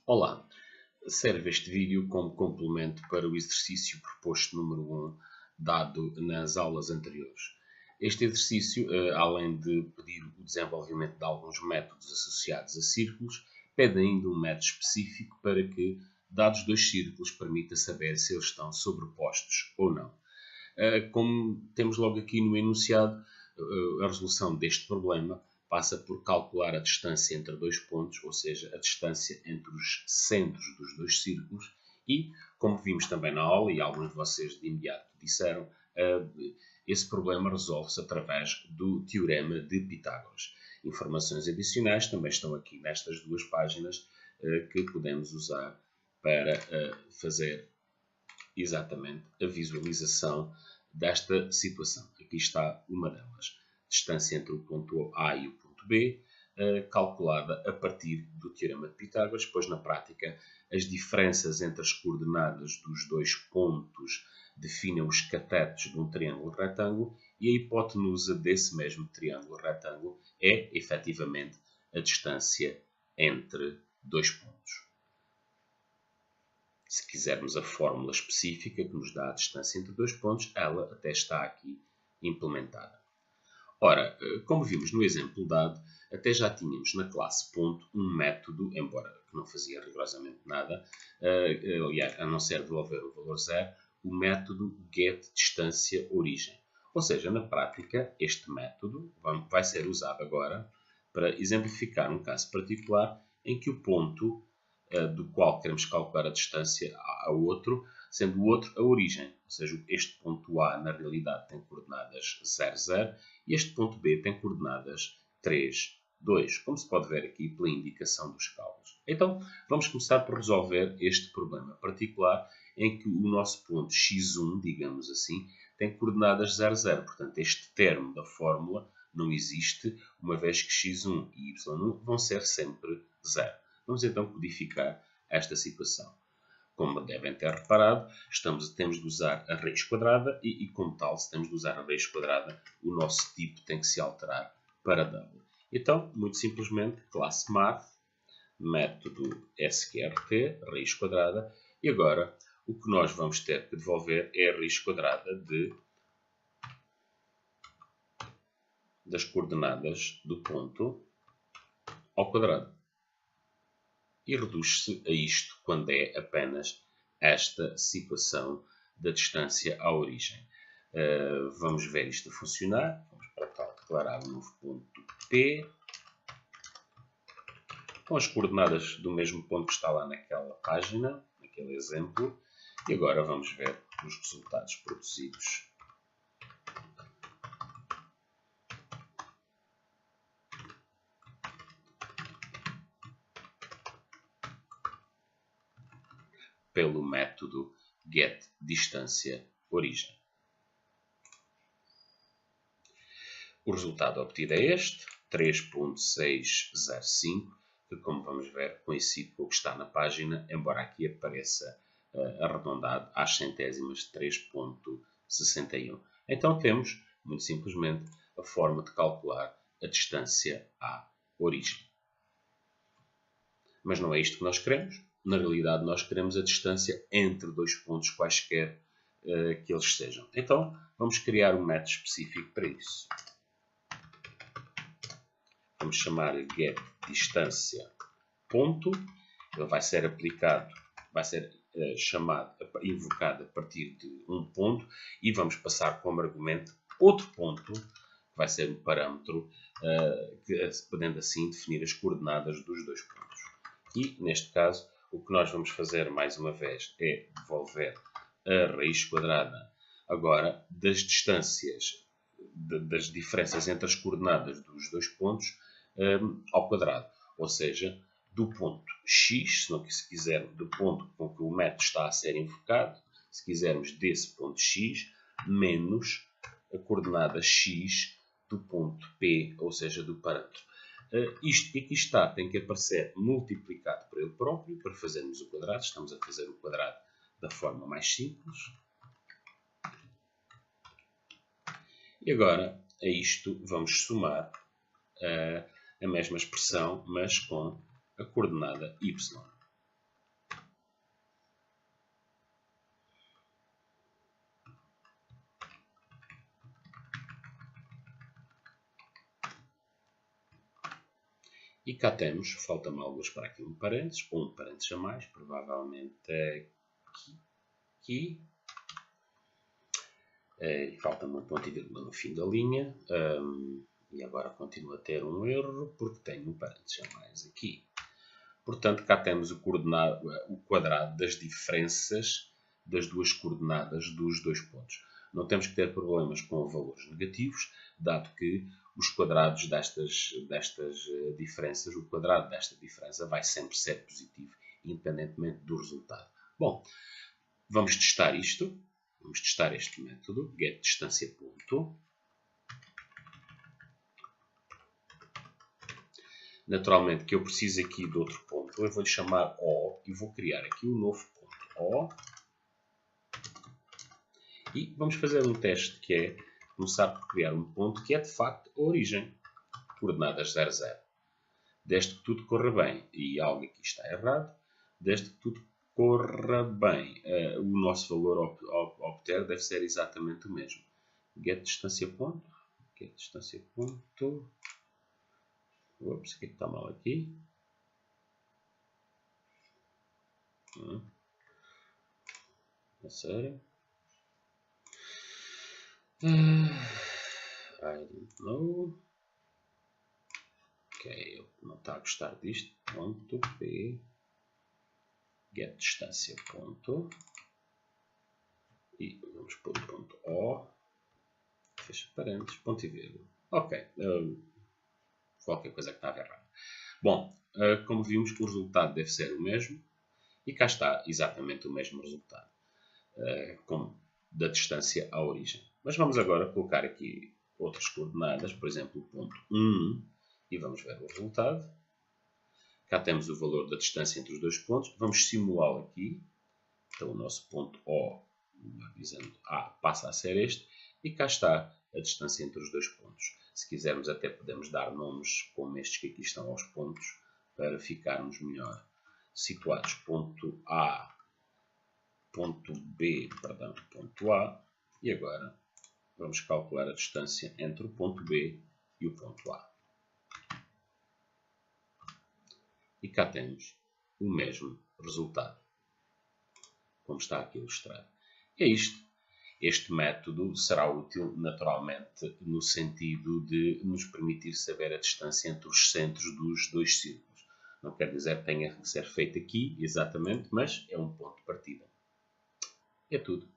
Olá, serve este vídeo como complemento para o exercício proposto número 1, dado nas aulas anteriores. Este exercício, além de pedir o desenvolvimento de alguns métodos associados a círculos, pede ainda um método específico para que, dados dois círculos, permita saber se eles estão sobrepostos ou não. Como temos logo aqui no enunciado, a resolução deste problema passa por calcular a distância entre dois pontos, ou seja, a distância entre os centros dos dois círculos e, como vimos também na aula, e alguns de vocês de imediato disseram, esse problema resolve-se através do Teorema de Pitágoras. Informações adicionais também estão aqui nestas duas páginas que podemos usar para fazer exatamente a visualização desta situação. Aqui está uma delas. Distância entre o ponto A e o ponto B, calculada a partir do Teorema de Pitágoras, pois na prática as diferenças entre as coordenadas dos dois pontos definem os catetos de um triângulo retângulo e a hipotenusa desse mesmo triângulo retângulo é, efetivamente, a distância entre dois pontos. Se quisermos a fórmula específica que nos dá a distância entre dois pontos, ela até está aqui implementada. Ora, como vimos no exemplo dado, até já tínhamos na classe ponto um método, embora que não fazia rigorosamente nada, aliás, a não ser devolver o valor zero, o método getDistância-Origem. Ou seja, na prática, este método vai ser usado agora para exemplificar um caso particular em que o ponto do qual queremos calcular a distância a outro, sendo o outro a origem. Ou seja, este ponto A, na realidade, tem coordenadas 0, 0, e este ponto B tem coordenadas 3, 2, como se pode ver aqui pela indicação dos cálculos. Então, vamos começar por resolver este problema particular em que o nosso ponto x1, digamos assim, tem coordenadas 0, 0. Portanto, este termo da fórmula não existe, uma vez que x1 e y1 vão ser sempre 0. Vamos então codificar esta situação. Como devem ter reparado, temos de usar a raiz quadrada e como tal, se temos de usar a raiz quadrada, o nosso tipo tem que se alterar para W. Então, muito simplesmente, classe math, método sqrt, raiz quadrada, e agora o que nós vamos ter que devolver é a raiz quadrada das coordenadas do ponto ao quadrado. E reduz-se a isto quando é apenas esta situação da distância à origem. Vamos ver isto a funcionar. Vamos para tal declarar um novo ponto P, com as coordenadas do mesmo ponto que está lá naquela página, naquele exemplo. E agora vamos ver os resultados produzidos. Pelo método getDistância-Origem. O resultado obtido é este, 3.605, que, como vamos ver, coincide com o que está na página, embora aqui apareça arredondado às centésimas de 3.61. Então temos, muito simplesmente, a forma de calcular a distância à origem. Mas não é isto que nós queremos. Na realidade, nós queremos a distância entre dois pontos quaisquer que eles sejam. Então, vamos criar um método específico para isso. Vamos chamar getDistância ponto. Ele vai ser aplicado, vai ser invocado a partir de um ponto e vamos passar como argumento outro ponto, que vai ser um parâmetro, podendo assim definir as coordenadas dos dois pontos. E, neste caso, o que nós vamos fazer, mais uma vez, é devolver a raiz quadrada, agora, das distâncias, das diferenças entre as coordenadas dos dois pontos ao quadrado. Ou seja, do ponto x, se quisermos, do ponto com que o método está a ser invocado, se quisermos desse ponto x, menos a coordenada x do ponto P, ou seja, do parâmetro. Isto que aqui está tem que aparecer multiplicado por ele próprio para fazermos o quadrado. Estamos a fazer o quadrado da forma mais simples. E agora, a isto vamos somar a mesma expressão, mas com a coordenada y. E cá temos, falta-me alguns para aqui um parênteses, ou um parênteses a mais, provavelmente aqui. E falta-me um ponto e vírgula no fim da linha. E agora continuo a ter um erro, porque tenho um parênteses a mais aqui. Portanto, cá temos o quadrado das diferenças das duas coordenadas dos dois pontos. Não temos que ter problemas com valores negativos, dado que os quadrados destas diferenças, o quadrado desta diferença vai sempre ser positivo, independentemente do resultado. Bom, vamos testar isto. Vamos testar este método, getDistância.. Naturalmente que eu preciso aqui de outro ponto. Eu vou-lhe chamar O e vou criar aqui um novo ponto O. E vamos fazer um teste que é começar por criar um ponto que é de facto a origem. Coordenadas 0, 0. Desde que tudo corra bem, e algo aqui está errado, desde que tudo corra bem, o nosso valor a obter deve ser exatamente o mesmo. GetDistância.. GetDistância.. Ups, o que está mal aqui? É sério? I don't know. Ok, eu não está a gostar disto. Ponto P. GetDistância. Ponto. E vamos pôr o ponto O. Fecha parênteses. Ponto e vírgula. Ok. Qualquer coisa que estava errada. Bom, como vimos, o resultado deve ser o mesmo. E cá está exatamente o mesmo resultado. Como da distância à origem. Mas vamos agora colocar aqui outras coordenadas, por exemplo, o ponto 1, e vamos ver o resultado. Cá temos o valor da distância entre os dois pontos. Vamos simulá-lo aqui. Então, o nosso ponto O, dizendo A, passa a ser este. E cá está a distância entre os dois pontos. Se quisermos, até podemos dar nomes como estes que aqui estão aos pontos, para ficarmos melhor situados. Ponto A, ponto B, perdão, ponto A. E agora vamos calcular a distância entre o ponto B e o ponto A. E cá temos o mesmo resultado, como está aqui ilustrado. É isto. Este método será útil, naturalmente, no sentido de nos permitir saber a distância entre os centros dos dois círculos. Não quer dizer que tenha que ser feito aqui, exatamente, mas é um ponto de partida. É tudo.